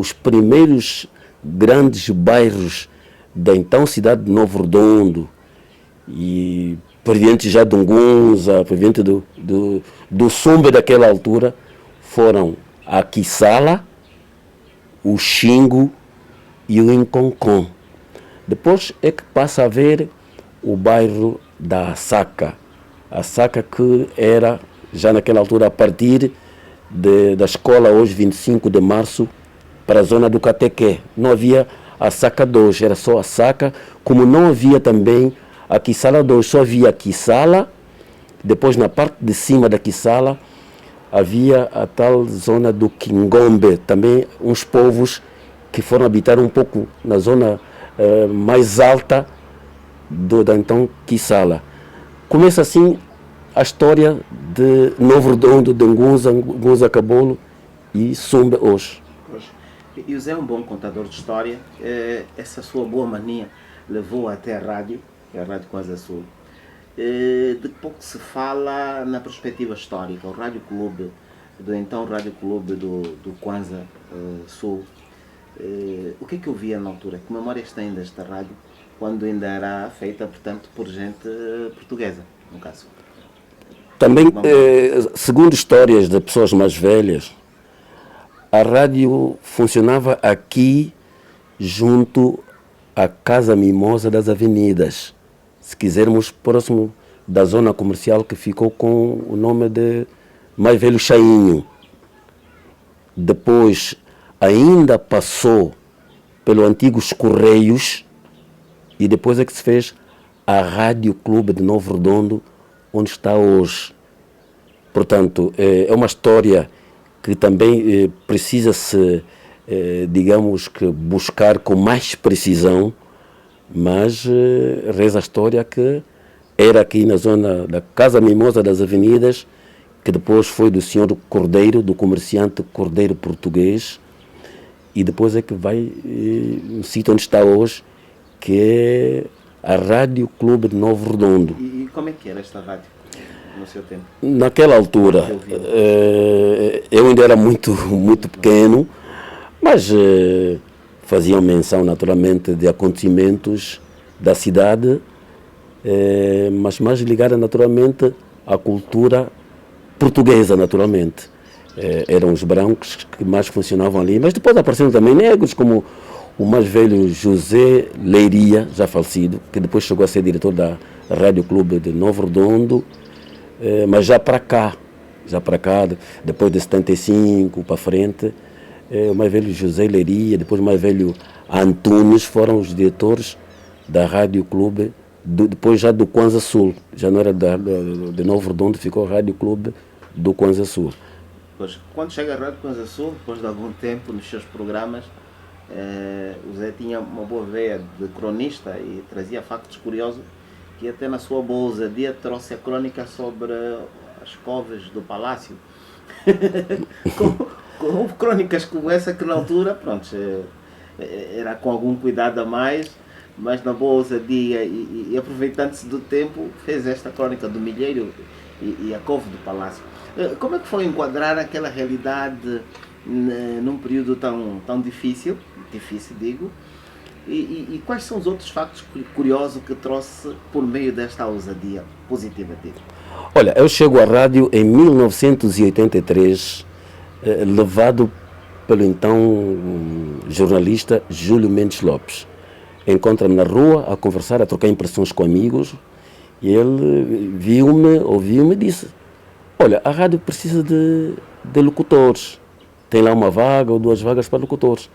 os primeiros grandes bairros da então cidade de Novo Redondo, e proveniente já de Ungunza, proveniente do Sumbe daquela altura, foram a Quissala, o Xingo e o Inconcon. Depois é que passa a haver o bairro da Assaca. A Assaca que era, já naquela altura, a partir da escola hoje 25 de março, para a zona do Catequé. Não havia a Assaca 2, era só a Assaca, como não havia também a Quissala 2, só havia a Quissala. Depois, na parte de cima da Quissala, havia a tal zona do Quingombe, também uns povos que foram habitar um pouco na zona mais alta da então Quissala. Começa assim a história de Novo Redondo, de Ngunza Cabolo e Sumbe hoje. E o Zé é um bom contador de história. Essa sua boa mania levou até a rádio Kwanza Sul. De pouco se fala na perspectiva histórica. O Rádio Clube, do então Rádio Clube do Kwanza Sul. O que é que eu via na altura? Que memórias tem desta rádio, quando ainda era feita, portanto, por gente portuguesa, no caso? Também, segundo histórias de pessoas mais velhas, a rádio funcionava aqui, junto à Casa Mimosa das Avenidas. Se quisermos, próximo da zona comercial que ficou com o nome de Mais Velho Chainho. Depois, ainda passou pelo antigos Correios e depois é que se fez a Rádio Clube de Novo Redondo, onde está hoje. Portanto, é uma história que também precisa-se, digamos que, buscar com mais precisão, mas reza a história que era aqui na zona da Casa Mimosa das Avenidas, que depois foi do senhor Cordeiro, do comerciante Cordeiro português, e depois é que vai no sítio onde está hoje, que é a Rádio Clube de Novo Redondo. E como é que era esta rádio no seu tempo? Naquela altura, eu ainda era muito pequeno, mas faziam menção naturalmente de acontecimentos da cidade, mas mais ligada naturalmente à cultura portuguesa, naturalmente. Eram os brancos que mais funcionavam ali, mas depois apareceram também negros, como o mais velho José Leiria, já falecido, que depois chegou a ser diretor da Rádio Clube de Novo Redondo, mas já para cá, depois de 75 para frente, o mais velho José Leiria, depois o mais velho Antunes foram os diretores da Rádio Clube, depois já do Kwanza Sul, já não era de Novo Redondo, ficou a Rádio Clube do Kwanza Sul. Pois, quando chega a Rádio Kwanza Sul, depois de algum tempo nos seus programas, o Zé tinha uma boa veia de cronista e trazia factos curiosos, que até na sua boa ousadia trouxe a crônica sobre as coves do Palácio. com crônicas como essa, que na altura, pronto, era com algum cuidado a mais, mas na boa ousadia e aproveitando-se do tempo, fez esta crônica do Milheiro e a cove do Palácio. Como é que foi enquadrar aquela realidade num período tão difícil digo, e quais são os outros factos curiosos que trouxe por meio desta ousadia positiva dele? Olha, eu chego à rádio em 1983, levado pelo então jornalista Júlio Mendes Lopes. Encontra-me na rua a conversar, a trocar impressões com amigos, e ele viu-me, ouviu-me e disse: olha, a rádio precisa de locutores, tem lá uma vaga ou duas vagas para locutores.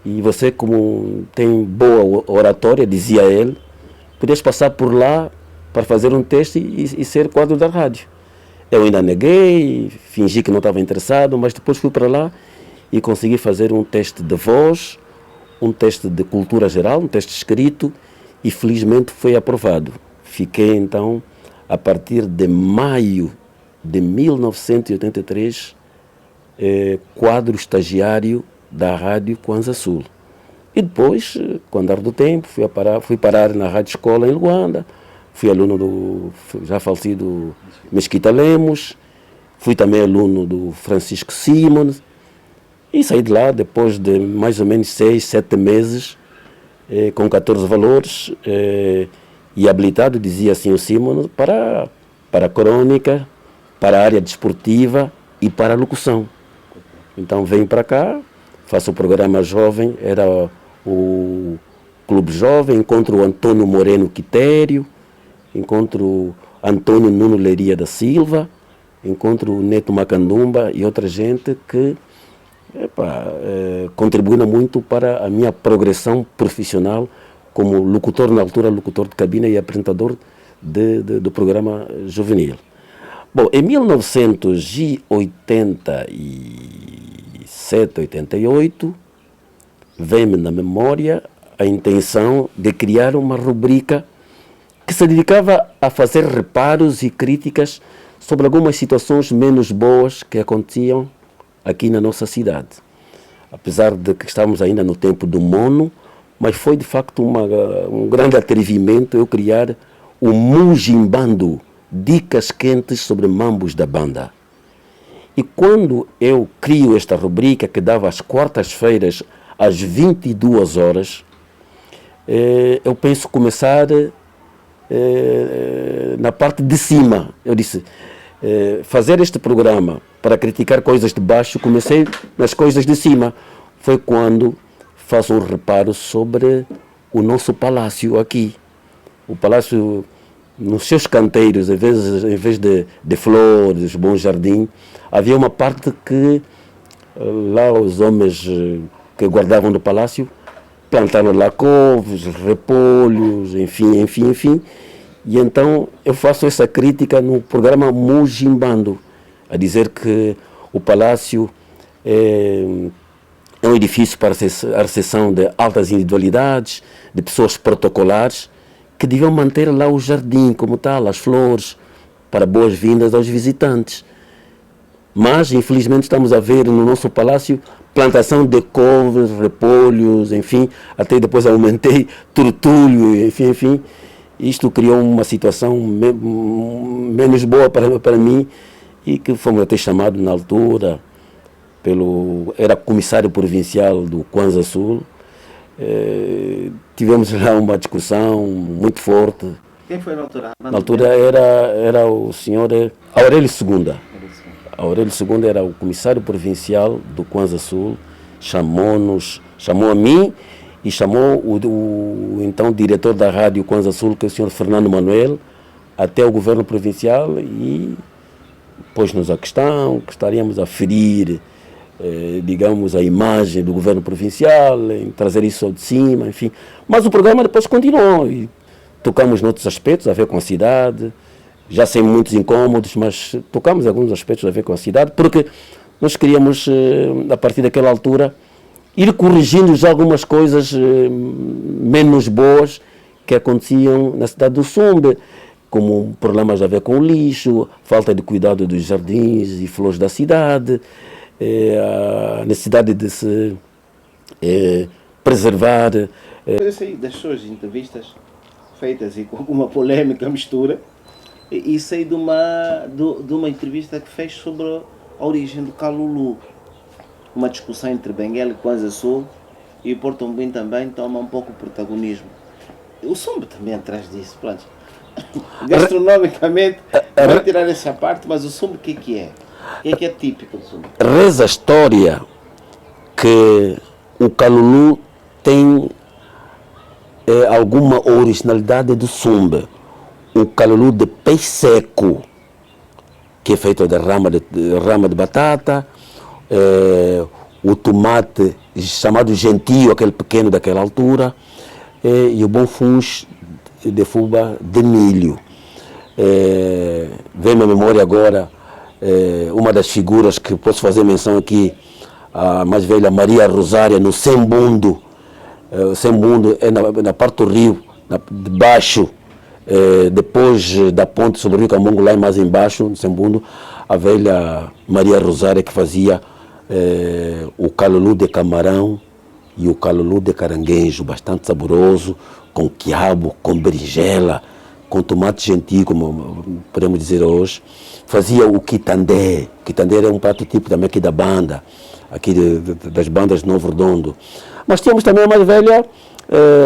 E você, como tem boa oratória, dizia ele, podias passar por lá para fazer um teste e ser quadro da rádio. Eu ainda neguei, fingi que não estava interessado, mas depois fui para lá e consegui fazer um teste de voz, um teste de cultura geral, um teste escrito, e felizmente foi aprovado. Fiquei então, a partir de maio de 1983, quadro estagiário da Rádio Kwanza Sul. E depois, com o andar do tempo, fui parar na Rádio Escola em Luanda, fui aluno do já falecido Mesquita Lemos, fui também aluno do Francisco Simons, E saí de lá depois de mais ou menos 6, 7 meses, com 14 valores, e habilitado, dizia assim o Simon, para a crônica, para a área desportiva e para a locução. Então venho para cá, faço o programa jovem, era o Clube Jovem, encontro o Antônio Moreno Quitério, encontro o Antônio Nuno Leiria da Silva, encontro o Neto Macandumba e outra gente que contribuíram muito para a minha progressão profissional como locutor, na altura locutor de cabina e apresentador do programa juvenil. Bom, em 1987, 88, veio-me na memória a intenção de criar uma rubrica que se dedicava a fazer reparos e críticas sobre algumas situações menos boas que aconteciam aqui na nossa cidade. Apesar de que estamos ainda no tempo do mono, mas foi de facto um grande atrevimento eu criar o Mujimbando, dicas quentes sobre mambos da banda. E quando eu crio esta rubrica, que dava às quartas-feiras, às 22 horas, eu penso começar na parte de cima. Eu disse, fazer este programa para criticar coisas de baixo, comecei nas coisas de cima. Foi quando faço um reparo sobre o nosso palácio aqui. O palácio, nos seus canteiros, em vez de flores, bom jardim, havia uma parte que lá os homens que guardavam do palácio plantaram lá couves, repolhos, enfim. E então eu faço essa crítica no programa Mujimbando, a dizer que o palácio é um edifício para a recepção de altas individualidades, de pessoas protocolares, que deviam manter lá o jardim como tal, as flores, para boas-vindas aos visitantes. Mas, infelizmente, estamos a ver no nosso palácio plantação de couves, repolhos, enfim, até depois aumentei tortulho, enfim. Isto criou uma situação menos boa para mim, e que fomos até chamado na altura era comissário provincial do Kwanza Sul. Tivemos lá uma discussão muito forte. Quem foi na altura? Na altura era o senhor Aurélio II. Aurélio II era o comissário provincial do Kwanza Sul, chamou a mim e chamou o então diretor da rádio Kwanza Sul, que é o senhor Fernando Manuel, até o governo provincial, e pôs-nos a questão que estaríamos a ferir, digamos, a imagem do governo provincial, em trazer isso de cima, enfim. Mas o programa depois continuou e tocamos noutros aspectos a ver com a cidade, já sem muitos incômodos, mas tocamos alguns aspectos a ver com a cidade, porque nós queríamos, a partir daquela altura, ir corrigindo já algumas coisas menos boas que aconteciam na cidade do Sumbe, como problemas a ver com o lixo, falta de cuidado dos jardins e flores da cidade, a necessidade de se preservar. Eu sei das suas entrevistas feitas e com alguma polêmica mistura, e sei de uma entrevista que fez sobre a origem do Calulu. Uma discussão entre Benguela e Kwanza Sul, e o Porto Mbuim também toma um pouco o protagonismo. O Sumbe também atrás disso, pronto. Gastronomicamente, vou tirar essa parte, mas o Sumbe o que é? O que é típico do Sumbe? Reza a história que o Calulu tem alguma originalidade do Sumbe. O Calulu de peixe seco, que é feito de rama de batata, o tomate chamado gentio, aquele pequeno daquela altura, e o bom fungo de fuba de milho. Vem-me à memória agora uma das figuras que posso fazer menção aqui, a mais velha Maria Rosária, no Sembundo. O Sembundo é na parte do rio, de baixo, depois da ponte sobre o rio Camongo, lá mais embaixo, no Sembundo, a velha Maria Rosária que fazia o calulu de camarão e o calulu de caranguejo, bastante saboroso, com quiabo, com berinjela, com tomate gentio, como podemos dizer hoje. Fazia o quitandé. O quitandé era um prato típico também aqui da banda. aqui das bandas de Novo Redondo. Mas tínhamos também a mais velha,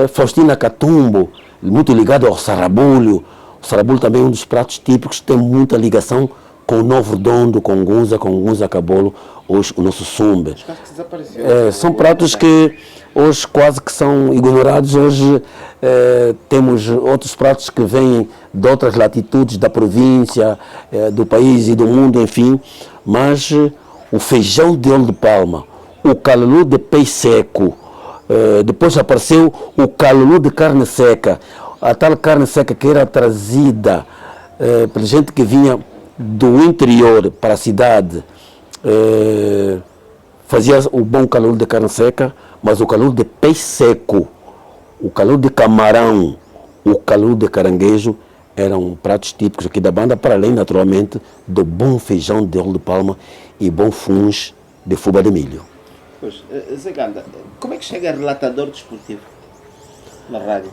Faustina Catumbo, muito ligada ao sarabulho. O sarabulho também é um dos pratos típicos, tem muita ligação com o Novo Redondo, com Gunza Cabolo, hoje o nosso sumbe. São pratos que hoje quase que são ignorados. Hoje temos outros pratos que vêm de outras latitudes da província, do país e do mundo, enfim. Mas o feijão de óleo de palma, o calulu de peixe seco, depois apareceu o calulu de carne seca, a tal carne seca que era trazida pela gente que vinha do interior para a cidade, fazia o bom calulu de carne seca, mas o calulu de peixe seco, o calulu de camarão, o calulu de caranguejo eram pratos típicos aqui da banda, para além, naturalmente, do bom feijão de óleo de palma e bom funge de fuba de milho. Pois, Zé Ganda, como é que chega a relatador desportivo na rádio?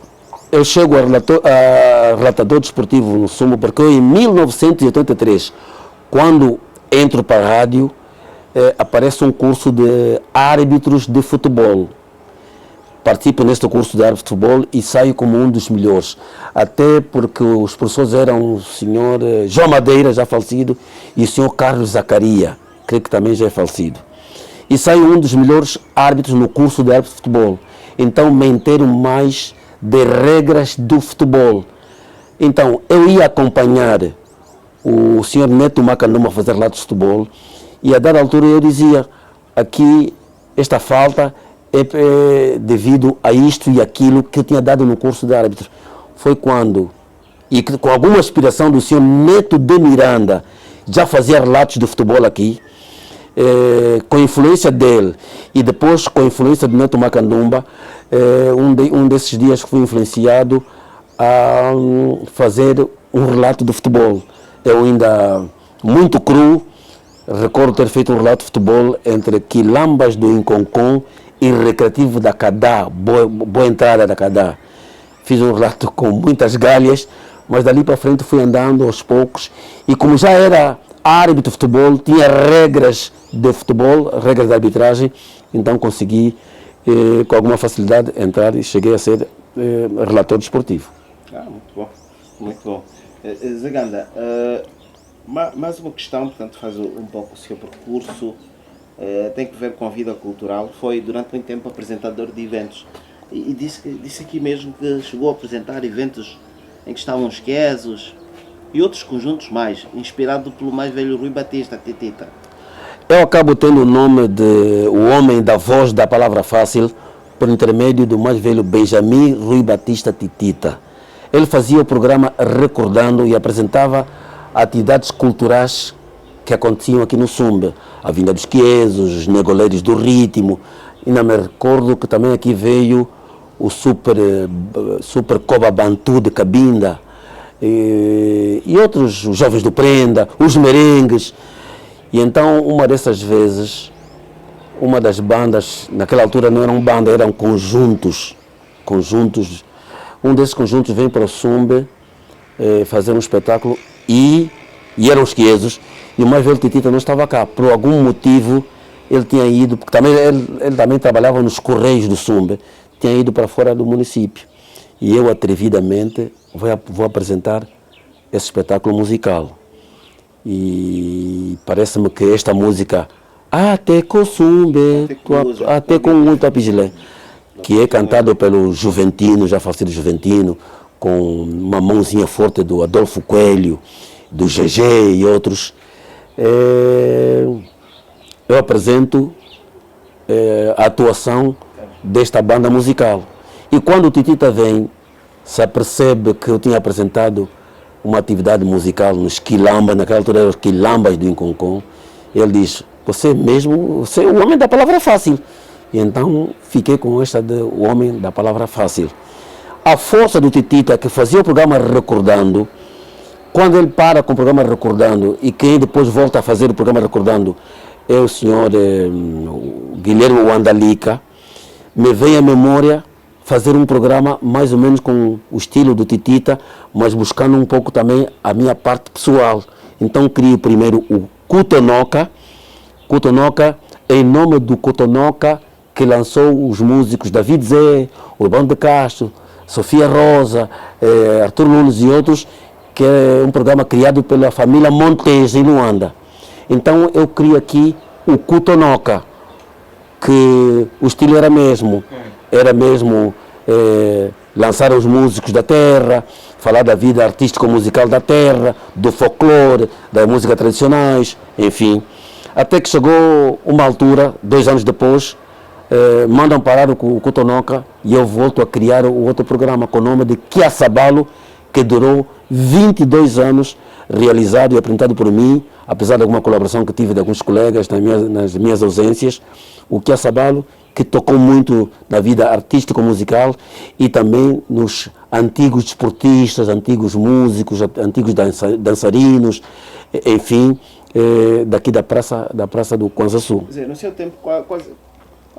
Eu chego a relatador desportivo no Sumo porque eu, em 1983, quando entro para a rádio, aparece um curso de árbitros de futebol. Participo neste curso de árbitros de futebol e saio como um dos melhores. Até porque os professores eram o senhor João Madeira, já falecido, e o senhor Carlos Zacaria, creio que também já é falecido. E saio um dos melhores árbitros no curso de árbitros de futebol. Então me entero mais de regras do futebol. Então eu ia acompanhar o senhor Neto Macanduma a fazer relatos de futebol e a dada altura eu dizia, aqui esta falta é devido a isto e aquilo que eu tinha dado no curso de árbitro. Foi quando, e com alguma inspiração do senhor Neto de Miranda, já fazia relatos de futebol aqui, com a influência dele e depois com a influência do Neto Macandumba, um desses dias fui influenciado a fazer um relato de futebol. Eu ainda, muito cru, recordo ter feito um relato de futebol entre Quilambas do Inconcon e Recreativo da Cadá, boa entrada da Cadá. Fiz um relato com muitas galhas, mas dali para frente fui andando aos poucos e como já era árbitro de futebol, tinha regras de futebol, regras de arbitragem, então consegui com alguma facilidade entrar e cheguei a ser relator desportivo. Muito bom, muito bom. Zé Ganda, mais uma questão, portanto faz um pouco o seu percurso, tem que ver com a vida cultural, foi durante muito tempo apresentador de eventos e disse aqui mesmo que chegou a apresentar eventos em que estavam os Quesos e outros conjuntos mais, inspirado pelo mais velho Rui Batista, Titita. Eu acabo tendo o nome de o homem da voz da palavra fácil por intermédio do mais velho Benjamin Rui Batista Titita. Ele fazia o programa recordando e apresentava atividades culturais que aconteciam aqui no Sumbe. A vinda dos Quesos, os negoleiros do ritmo. E não me recordo que também aqui veio o super Coba Bantu de Cabinda. E outros, os Jovens do Prenda, os merengues. E então, uma dessas vezes, uma das bandas, naquela altura não eram bandas, eram conjuntos. Um desses conjuntos vem para o Sumbe fazer um espetáculo e eram os Quesos. E o mais velho Titita não estava cá. Por algum motivo, ele tinha ido, porque também, ele também trabalhava nos Correios do Sumbe, tinha ido para fora do município. E eu, atrevidamente, vou apresentar esse espetáculo musical. E parece-me que esta música, até com Sumbe, até com o Tapigilé, que é cantado pelo Juventino, já falecido Juventino, com uma mãozinha forte do Adolfo Coelho, do GG e outros. Eu apresento a atuação desta banda musical. E quando o Titita vem, se apercebe que eu tinha apresentado uma atividade musical nos Quilambas, naquela altura eram os Quilambas do Inconcon, ele diz, você é o homem da palavra fácil. E então fiquei com esta de o homem da palavra fácil. A força do Titita, que fazia o programa recordando, quando ele para com o programa recordando e quem depois volta a fazer o programa recordando é o senhor Guilherme Wandalica, me vem à memória fazer um programa mais ou menos com o estilo do Titita, mas buscando um pouco também a minha parte pessoal. Então crio primeiro o Kutonoka. Kutonoka em nome do Cotonoca, que lançou os músicos David Zé, Urbano de Castro, Sofia Rosa, Arthur Nunes e outros, que é um programa criado pela família Montes, em Luanda. Então eu criei aqui o Cotonoca, que o estilo era mesmo lançar os músicos da terra, falar da vida artístico-musical da terra, do folclore, das músicas tradicionais, enfim. Até que chegou uma altura, 2 anos depois, mandam parar o Cotonoca e eu volto a criar o outro programa com o nome de Kiaçabalo, que durou 22 anos, realizado e apresentado por mim, apesar de alguma colaboração que tive de alguns colegas nas minhas ausências. O Kiaçabalo, que tocou muito na vida artístico-musical e também nos antigos desportistas, antigos músicos, antigos dançarinos, enfim, daqui da praça do Kwanza Sul. Quer dizer, no seu tempo, quais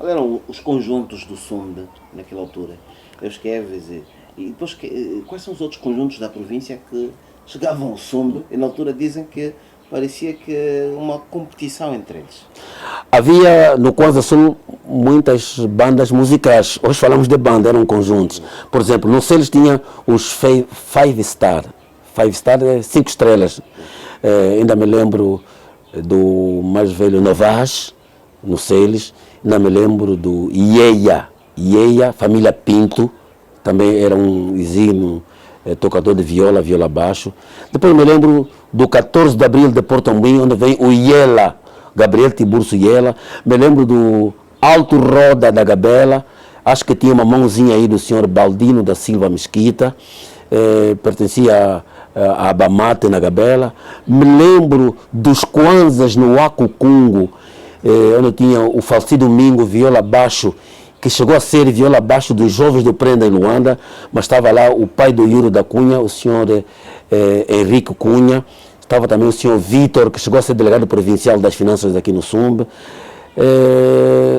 eram os conjuntos do Sumbe naquela altura? Os Keves e depois quais são os outros conjuntos da província que chegavam ao Sumbe e na altura dizem que parecia que uma competição entre eles? Havia no Kwanza Sul muitas bandas musicais. Hoje falamos de banda, eram conjuntos. Por exemplo, no Celes tinha os Five Star. Five Star é 5 estrelas. Ainda me lembro do mais velho Novas, no Celes. Ainda me lembro do Ieia, família Pinto. Também era um exímio tocador de viola baixo. Depois me lembro do 14 de abril de Porto Ambuim, onde vem o Iela, Gabriel Tiburcio Iela. Me lembro do Alto Roda da Gabela, acho que tinha uma mãozinha aí do senhor Baldino da Silva Mesquita, pertencia a Abamate na Gabela. Me lembro dos Kwanzas no Acucungo, onde tinha o falecido Domingo, viola baixo, que chegou a ser viola baixo dos jovens do Prenda em Luanda, mas estava lá o pai do Yuro da Cunha, o senhor Henrique Cunha, estava também o senhor Vitor, que chegou a ser delegado provincial das finanças aqui no Sumbe.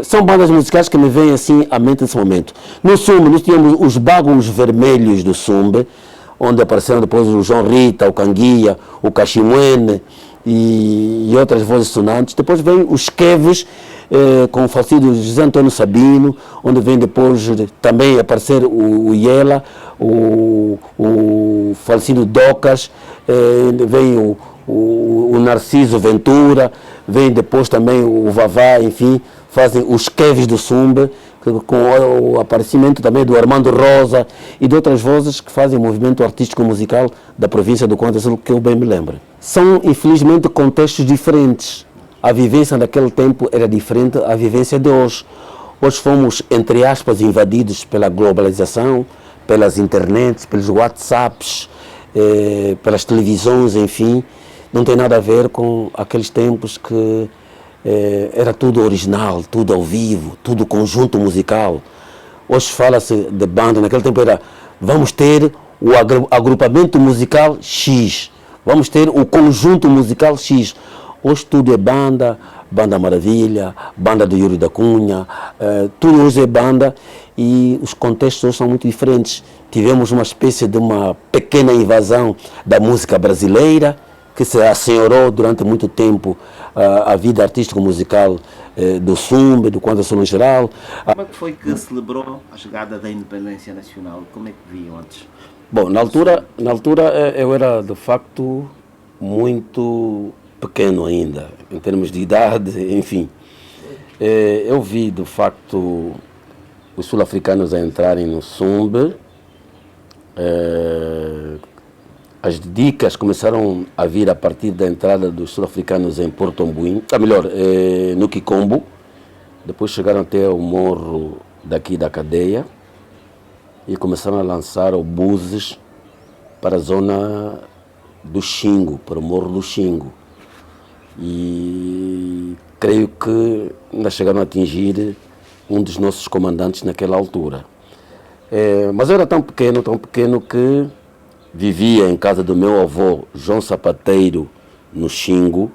São bandas musicais que me vêm assim à mente nesse momento. No Sumbe nós tínhamos os Bagos Vermelhos do Sumbe, onde apareceram depois o João Rita, o Canguia, o Cachimuene e outras vozes sonantes. Depois vem os Keves, com o falecido José Antônio Sabino, onde vem depois também aparecer o Iela, o falecido Docas, vem o Narciso Ventura, vem depois também o Vavá, enfim, fazem os Keves do Sumbe, com o aparecimento também do Armando Rosa e de outras vozes que fazem o movimento artístico-musical da província do Kwanza Sul, que eu bem me lembro. São, infelizmente, contextos diferentes. A vivência naquele tempo era diferente da vivência de hoje. Hoje fomos, entre aspas, invadidos pela globalização, pelas internets, pelos WhatsApps, pelas televisões, enfim. Não tem nada a ver com aqueles tempos que era tudo original, tudo ao vivo, tudo conjunto musical. Hoje fala-se de banda, naquele tempo era, vamos ter o agrupamento musical X, vamos ter o conjunto musical X. Hoje tudo é banda, Banda Maravilha, banda do Yuri da Cunha, tudo hoje é banda e os contextos hoje são muito diferentes. Tivemos uma espécie de uma pequena invasão da música brasileira, que se assenhorou durante muito tempo a vida artístico-musical do Sumbe, do Kwanza Sul em geral. Como é que foi que celebrou a chegada da independência nacional? Como é que viam antes? Bom, na altura eu era de facto muito pequeno ainda, em termos de idade, enfim. Eu vi de facto os sul-africanos a entrarem no Sumbe. As dicas começaram a vir a partir da entrada dos sul-africanos em Porto Ambuim, no Kikombo. Depois chegaram até o morro daqui da cadeia e começaram a lançar obuses para a zona do Xingo, para o morro do Xingo. E creio que ainda chegaram a atingir um dos nossos comandantes naquela altura. Mas eu era tão pequeno que vivia em casa do meu avô João Sapateiro, no Xingo,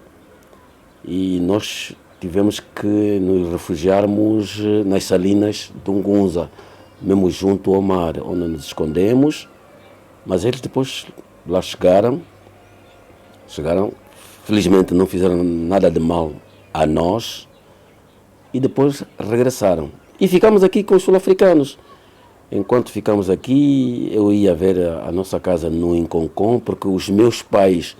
e nós tivemos que nos refugiarmos nas salinas de Ungunza, mesmo junto ao mar, onde nos escondemos, mas eles depois lá chegaram, felizmente não fizeram nada de mal a nós, e depois regressaram. E ficamos aqui com os sul-africanos. Enquanto ficamos aqui, eu ia ver a nossa casa no Inconcon, porque os meus pais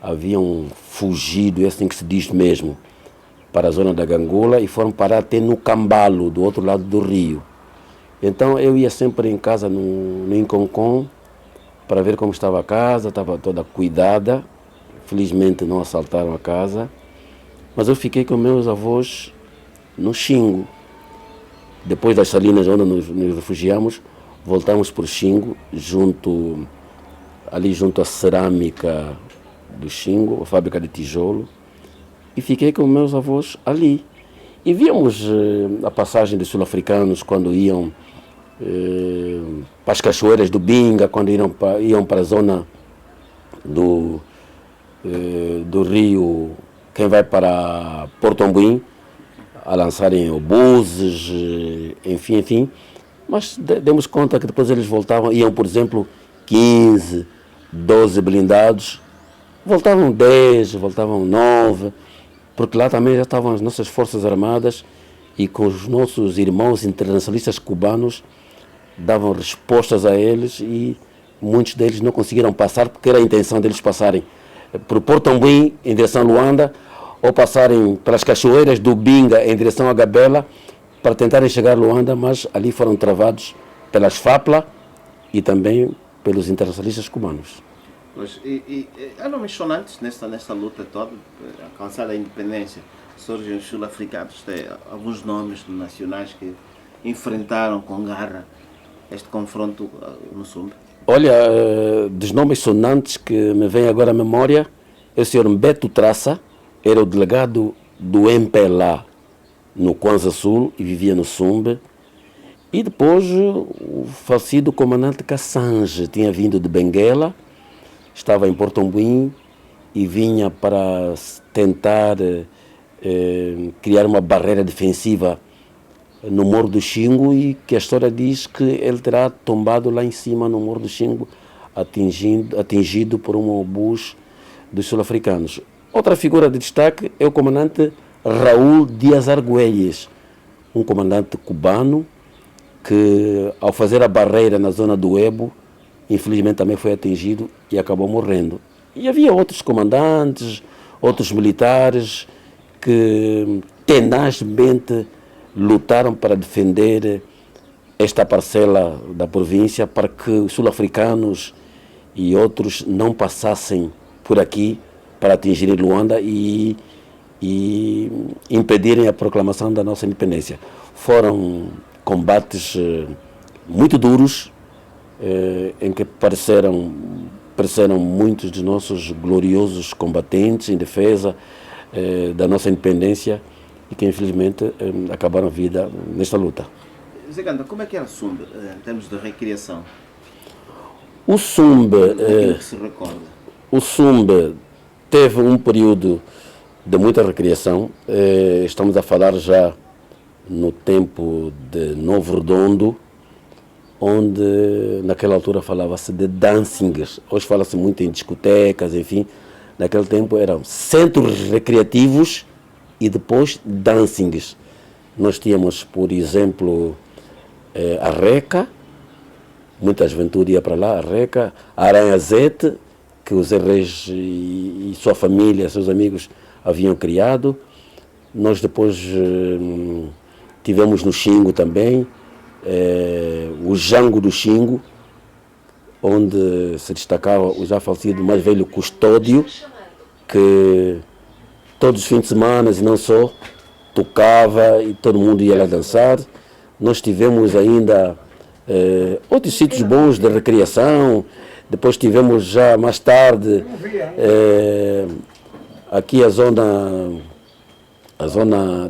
haviam fugido, é assim que se diz mesmo, para a zona da Gangula e foram parar até no Cambalo, do outro lado do rio. Então eu ia sempre em casa no Inconcon para ver como estava a casa, estava toda cuidada. Felizmente não assaltaram a casa, mas eu fiquei com meus avós no Xingo. Depois das salinas onde nos refugiamos, voltamos para o Xingo, ali junto à cerâmica do Xingo, a fábrica de tijolo, e fiquei com meus avós ali. E víamos a passagem dos sul-africanos quando iam para as cachoeiras do Binga, quando iam para a zona do rio, quem vai para Porto Ombuim, a lançarem obuses, enfim. Mas demos conta que depois eles voltavam, iam, por exemplo, 15, 12 blindados, voltavam 10, voltavam 9, porque lá também já estavam as nossas forças armadas e com os nossos irmãos internacionalistas cubanos davam respostas a eles e muitos deles não conseguiram passar porque era a intenção deles passarem por Porto Ombuim em direção a Luanda ou passarem pelas cachoeiras do Binga em direção a Gabela para tentarem chegar a Luanda, mas ali foram travados pelas FAPLA e também pelos internacionalistas cubanos. Pois, há nomes sonantes nesta luta toda, alcançada a independência, surgem os sul-africanos, tem alguns nomes nacionais que enfrentaram com garra este confronto no Sumbe. Olha, dos nomes sonantes que me vem agora à memória, é o Sr. Mbeto Traça, era o delegado do MPLA no Kwanza Sul e vivia no Sumbe. E depois o falecido comandante Kassange tinha vindo de Benguela, estava em Porto Ombuim e vinha para tentar criar uma barreira defensiva no Morro do Xingo e que a história diz que ele terá tombado lá em cima no Morro do Xingo, atingido por um obus dos sul-africanos. Outra figura de destaque é o comandante Raul Dias Argüelles, um comandante cubano que, ao fazer a barreira na zona do Ebo, infelizmente também foi atingido e acabou morrendo. E havia outros comandantes, outros militares que tenazmente lutaram para defender esta parcela da província para que os sul-africanos e outros não passassem por aqui para atingirem Luanda e impedirem a proclamação da nossa independência. Foram combates muito duros, em que pereceram muitos dos nossos gloriosos combatentes em defesa da nossa independência e que infelizmente acabaram a vida nesta luta. Zé Ganda, como é que era o Sumbe em termos de recriação? O Sumbe, que se recorda? O Sumbe teve um período de muita recriação. Estamos a falar já no tempo de Novo Redondo, onde naquela altura falava-se de dancings. Hoje fala-se muito em discotecas, enfim. Naquele tempo eram centros recreativos e depois dancings. Nós tínhamos, por exemplo, a Reca, muita juventude ia para lá, a Reca, a Aranhazete, que o Zé Reis e sua família, seus amigos haviam criado. Nós depois tivemos no Xingo também, o Jango do Xingo, onde se destacava o já falecido mais velho Custódio, que todos os fins de semana e não só, tocava e todo mundo ia lá dançar. Nós tivemos ainda outros sítios bons de recreação. Depois tivemos já mais tarde aqui a zona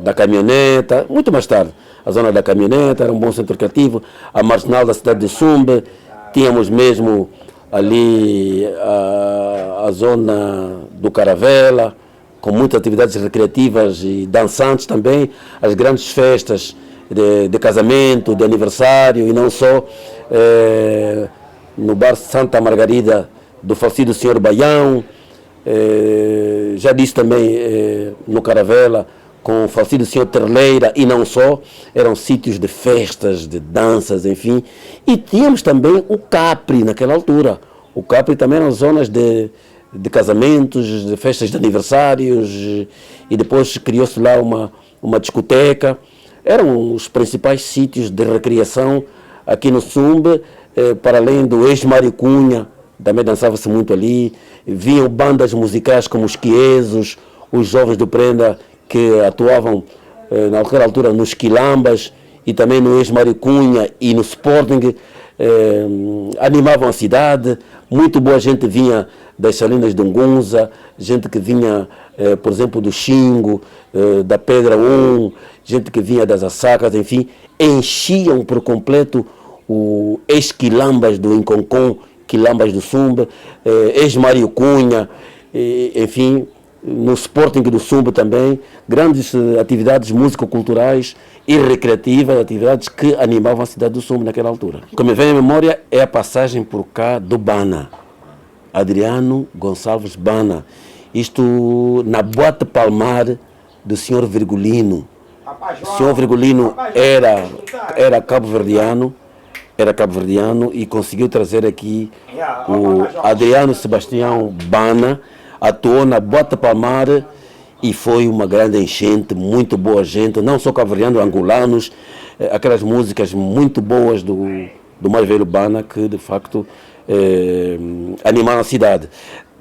da caminhoneta, muito mais tarde. A zona da caminhoneta era um bom centro recreativo, a marginal da cidade de Sumbe, tínhamos mesmo ali a zona do Caravela, com muitas atividades recreativas e dançantes também, as grandes festas de casamento, de aniversário e não só, no bar Santa Margarida do falecido Senhor Baião, já disse também no Caravela, com o falecido senhor Terleira e não só, eram sítios de festas, de danças, enfim. E tínhamos também o Capri naquela altura. O Capri também eram zonas de casamentos, de festas de aniversários, e depois criou-se lá uma discoteca. Eram os principais sítios de recreação aqui no Sumbe, para além do ex-Mário Cunha, também dançava-se muito ali. Vinham bandas musicais como os Quiesos, os Jovens do Prenda, que atuavam naquela altura nos Quilambas e também no ex-Mário Cunha e no Sporting, animavam a cidade. Muito boa gente vinha das Salinas de Ungunza, gente que vinha, por exemplo, do Xingo, da Pedra 1, gente que vinha das Assacas, enfim, enchiam por completo o ex-Quilambas do Inconcon, Quilambas do Sumbe, ex-Mário Cunha, enfim, no Sporting do Sumbe também, grandes atividades músico-culturais e recreativas, atividades que animavam a cidade do Sumbe naquela altura. O que me vem à memória é a passagem por cá do Bana, Adriano Gonçalves Bana, isto na Boate Palmar do Sr. Virgulino. O Sr. Virgulino era cabo-verdiano, e conseguiu trazer aqui o Adriano Sebastião Bana, atuou na Boate Palmar e foi uma grande enchente, muito boa gente, não só cabo-verdianos, angolanos, aquelas músicas muito boas do mais velho Bana que de facto animaram a cidade.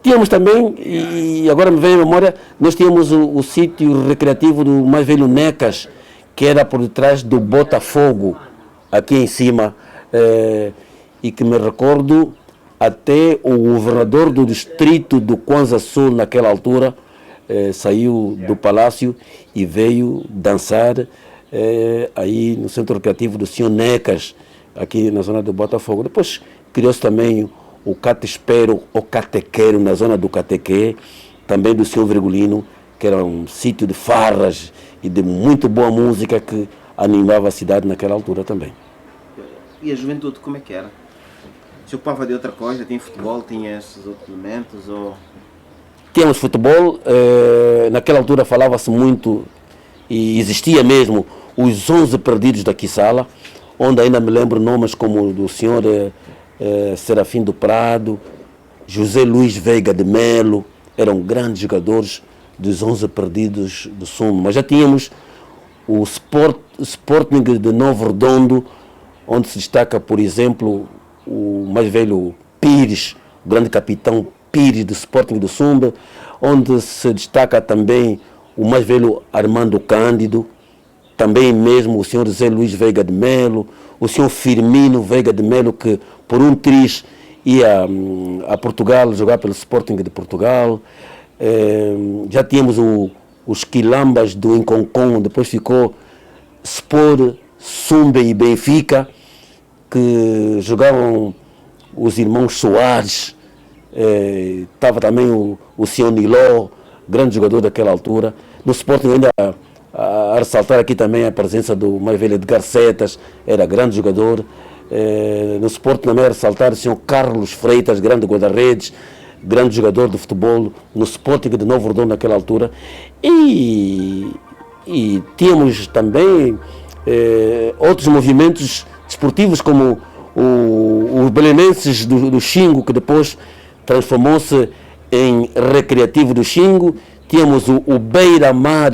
Tínhamos também, e agora me vem à memória, nós tínhamos o sítio recreativo do mais velho Necas, que era por detrás do Botafogo, aqui em cima, e que me recordo até o governador do distrito do Kwanza Sul naquela altura saiu do palácio e veio dançar aí no centro recreativo do Sr. Necas, aqui na zona do Botafogo. Depois criou-se também o Catespero ou Catequeiro na zona do Catequé, também do Sr. Virgulino, que era um sítio de farras e de muito boa música que animava a cidade naquela altura também. E a juventude, como é que era? Se ocupava de outra coisa? Tinha futebol, tinha esses outros elementos? Ou... Tínhamos futebol, naquela altura falava-se muito, e existia mesmo, os 11 perdidos da Quissala, onde ainda me lembro nomes como do senhor Serafim do Prado, José Luís Veiga de Melo, eram grandes jogadores dos 11 perdidos do Sumbe. Mas já tínhamos o Sporting de Novo Redondo, onde se destaca, por exemplo, o mais velho Pires, o grande capitão Pires do Sporting do Sumbe, onde se destaca também o mais velho Armando Cândido, também mesmo o senhor José Luís Veiga de Melo, o senhor Firmino Veiga de Melo, que por um triz ia a Portugal jogar pelo Sporting de Portugal. Já tínhamos os Quilambas do Inconcon, depois ficou Spor, Sumbe e Benfica, que jogavam os irmãos Soares, estava também o senhor Niló, grande jogador daquela altura. No Sporting ainda a ressaltar aqui também a presença do mais velho Edgar Setas, era grande jogador. No Sporting também a ressaltar o senhor Carlos Freitas, grande guarda-redes, grande jogador de futebol no Sporting de Novo Redondo naquela altura. E tínhamos também outros movimentos desportivos como os belenenses do Xingo, que depois transformou-se em recreativo do Xingo. Tínhamos o Beira-Mar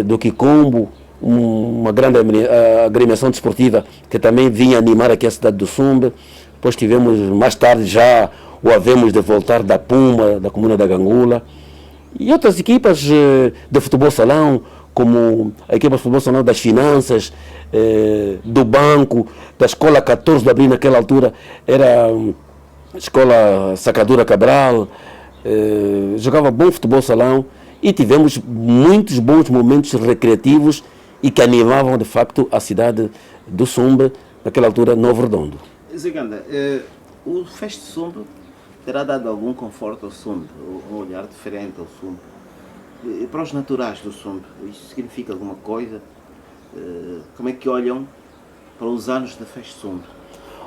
do Quicombo, uma grande agremiação desportiva que também vinha animar aqui a cidade do Sumbe. Depois tivemos mais tarde já o Havemos de Voltar da Puma, da comuna da Gangula, e outras equipas de futebol salão, como a equipa de futebol salão das Finanças, do Banco, da Escola 14 de Abril naquela altura, era a Escola Sacadura Cabral, jogava bom futebol salão, e tivemos muitos bons momentos recreativos e que animavam de facto a cidade do Sumbe, naquela altura Novo Redondo. Ziganda, o Fest Sumbe terá dado algum conforto ao Sumbe, um olhar diferente ao Sumbe? E para os naturais do Sumbe, isso significa alguma coisa? Como é que olham para os anos da Fest Sumbe?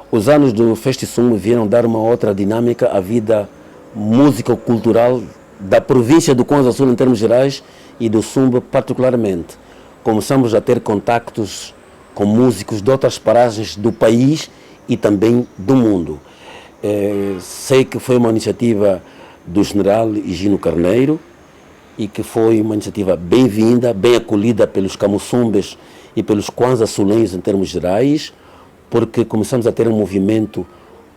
Os anos do Fest Sumbe vieram dar uma outra dinâmica à vida músico-cultural da província do Kwanza Sul em termos gerais e do samba particularmente. Começamos a ter contactos com músicos de outras paragens do país e também do mundo. Sei que foi uma iniciativa do general Higino Carneiro e que foi uma iniciativa bem-vinda, bem acolhida pelos camuçumbes e pelos kwanza-sulenhos em termos gerais, porque começamos a ter um movimento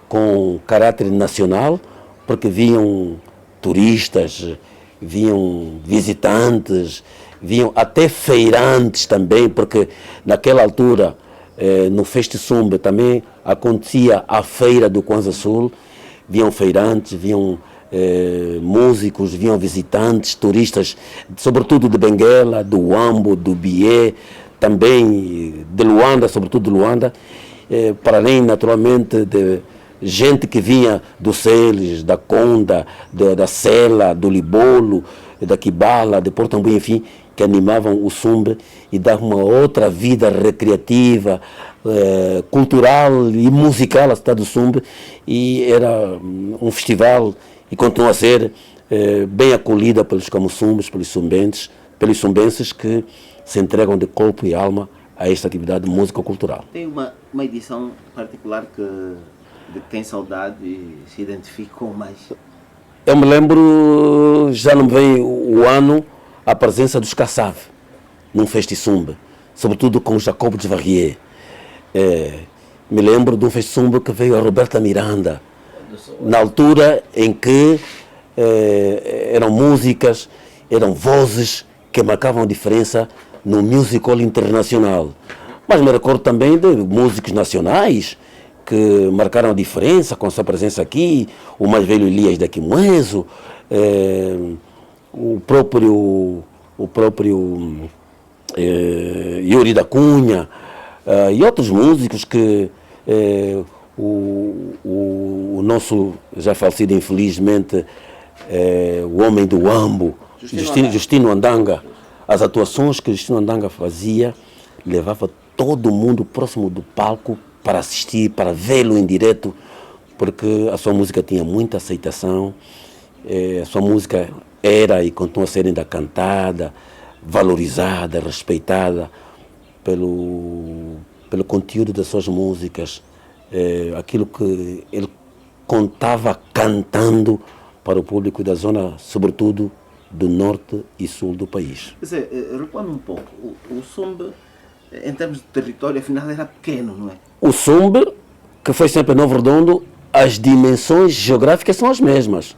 com caráter nacional, porque vinham turistas, vinham visitantes, vinham até feirantes também, porque naquela altura, no Feste Sumbe também acontecia a feira do Kwanza Sul, vinham feirantes, vinham músicos, vinham visitantes, turistas, sobretudo de Benguela, do Uambo, do Bié, também de Luanda, sobretudo de Luanda, para além naturalmente de gente que vinha do Celes, da Conda, da Sela, do Libolo, da Kibala, de Portambu, enfim, que animavam o Sumbe e davam uma outra vida recreativa, cultural e musical à cidade do Sumbe, e era um festival e continua a ser bem acolhida pelos camuçumbes, pelos sumbenses que se entregam de corpo e alma a esta atividade músico-cultural. Tem uma edição particular de que tem saudade e se identificou mais? Eu me lembro, já não me vem o ano, a presença dos Kassav num Festi Sumbe, sobretudo com o Jacob de Varrier. Me lembro de um Festi Sumbe que veio a Roberta Miranda, na altura em que eram músicas, eram vozes que marcavam a diferença no musical internacional. Mas me recordo também de músicos nacionais que marcaram a diferença com a sua presença aqui, o mais velho Elias da Quimoeso, o próprio Yuri da Cunha, e outros músicos que o nosso já falecido infelizmente o homem do Uambo, Justino Andanga, as atuações que Justino Andanga fazia, levava todo mundo próximo do palco para assistir, para vê-lo em direto, porque a sua música tinha muita aceitação, a sua música era e continua a ser ainda cantada, valorizada, respeitada pelo conteúdo das suas músicas, aquilo que ele contava cantando para o público da zona, sobretudo do norte e sul do país. Quer dizer, recuando um pouco, o Sumbe, em termos de território, afinal era pequeno, não é? O Sumbe, que foi sempre Novo Redondo, as dimensões geográficas são as mesmas.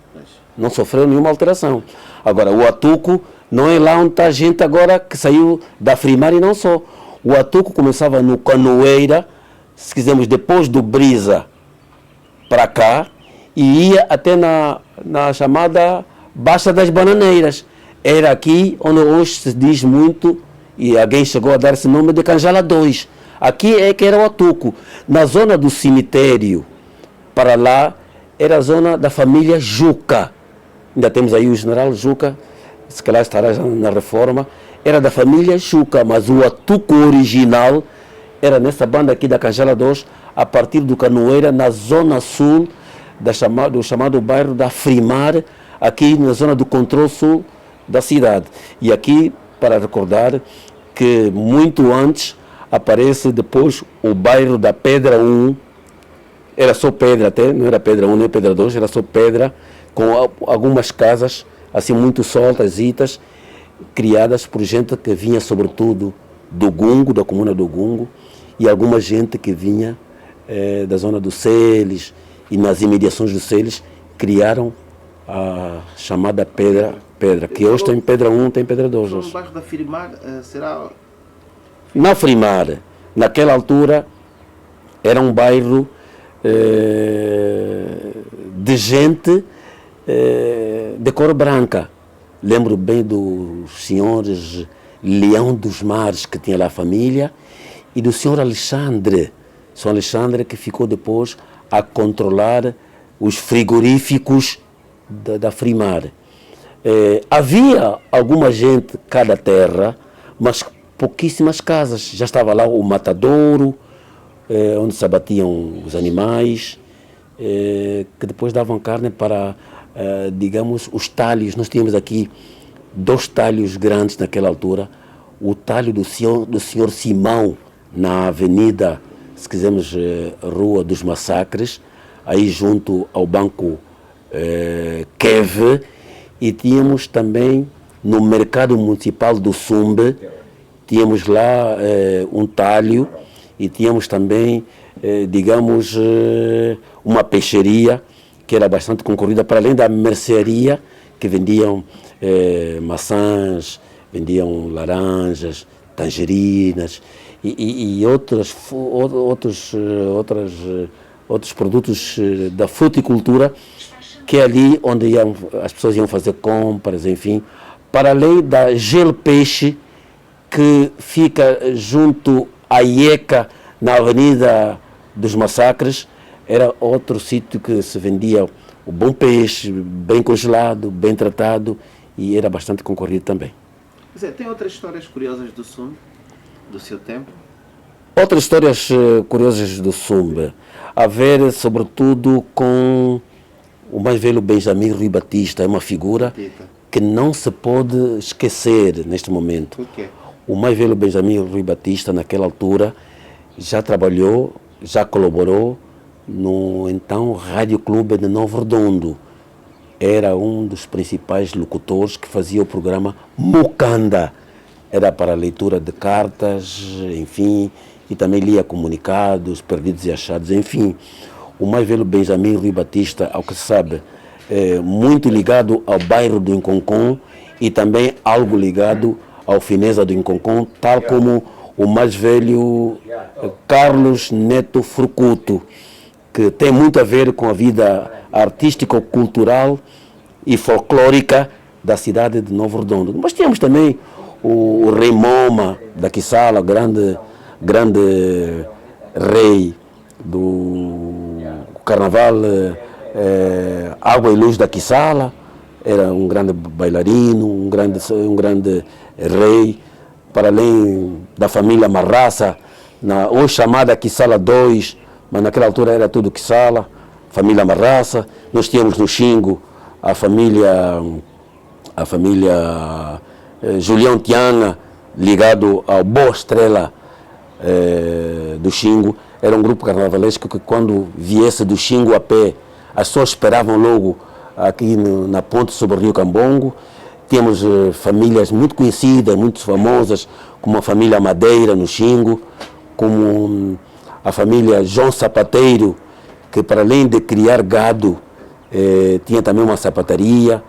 Não sofreu nenhuma alteração. Agora, o Atuco não é lá onde está a gente agora que saiu da Frimar e não só. O Atuco começava no Canoeira, se quisermos, depois do Brisa para cá, e ia até na chamada Baixa das Bananeiras. Era aqui onde hoje se diz muito, e alguém chegou a dar esse nome de Canjala 2. Aqui é que era o Atuco. Na zona do cemitério, para lá, era a zona da família Juca. Ainda temos aí o general Juca, se calhar estará na reforma. Era da família Juca, mas o Atuco original era nessa banda aqui da Canjala 2, a partir do Canoeira, na zona sul do chamado bairro da Frimar, aqui na zona do controle sul da cidade. E aqui, para recordar que muito antes aparece depois o bairro da Pedra 1, era só pedra até, não era Pedra 1 nem Pedra 2, era só pedra, com algumas casas assim muito soltas, criadas por gente que vinha sobretudo do Gungo, da comuna do Gungo, e alguma gente que vinha da zona do Celes e nas imediações do Celes, criaram a chamada Pedra, que hoje tem Pedra 1, tem Pedra 2. No bairro da Frimar será... Na Frimar, naquela altura, era um bairro de gente de cor branca. Lembro bem dos senhores Leão dos Mares, que tinha lá a família, e do senhor Alexandre, que ficou depois a controlar os frigoríficos da Frimar. Havia alguma gente cada terra, mas pouquíssimas casas. Já estava lá o matadouro, onde se abatiam os animais, que depois davam carne para, digamos, os talhos. Nós tínhamos aqui 2 talhos grandes naquela altura. O talho do senhor Simão, na avenida, se quisermos, Rua dos Massacres, aí junto ao Banco Keve, e tínhamos também no Mercado Municipal do Sumbe, tínhamos lá um talho, e tínhamos também, digamos, uma peixeria que era bastante concorrida, para além da mercearia, que vendiam maçãs, vendiam laranjas, tangerinas e outros produtos da fruticultura, que é ali onde as pessoas iam fazer compras, enfim, para além da Gel Peixe, que fica junto à IECA, na Avenida dos Massacres. Era outro sítio que se vendia o bom peixe, bem congelado, bem tratado, e era bastante concorrido também. Tem outras histórias curiosas do Sumbe, do seu tempo? Outras histórias curiosas do Sumbe, a ver sobretudo com o mais velho Benjamin Rui Batista. É uma figura que não se pode esquecer neste momento. Por quê? O mais velho Benjamin Rui Batista, naquela altura, já trabalhou, já colaborou no então Rádio Clube de Novo Redondo. Era um dos principais locutores que fazia o programa Mucanda. Era para leitura de cartas, enfim, e também lia comunicados, perdidos e achados, enfim. O mais velho Benjamin Rui Batista, ao que se sabe, é muito ligado ao bairro do Inconcon e também algo ligado ao Fineza do Inconcon, tal como o mais velho Carlos Neto Frucuto, que tem muito a ver com a vida artístico-cultural e folclórica da cidade de Novo Redondo. Mas tínhamos também o Rei Moma da Quissala, grande rei do carnaval Água e Luz da Quissala. Era um grande bailarino, um grande rei, para além da família Marraça, hoje chamada Quissala 2, mas naquela altura era tudo Quissala, família Marraça. Nós tínhamos no Xingo a família Julião Tiana, ligado ao Boa Estrela do Xingo. Era um grupo carnavalesco que, quando viesse do Xingo a pé, as pessoas esperavam logo aqui na ponte sobre o Rio Cambongo. Tínhamos famílias muito conhecidas, muito famosas, como a família Madeira no Xingo, como a família João Sapateiro, que, para além de criar gado, tinha também uma sapataria.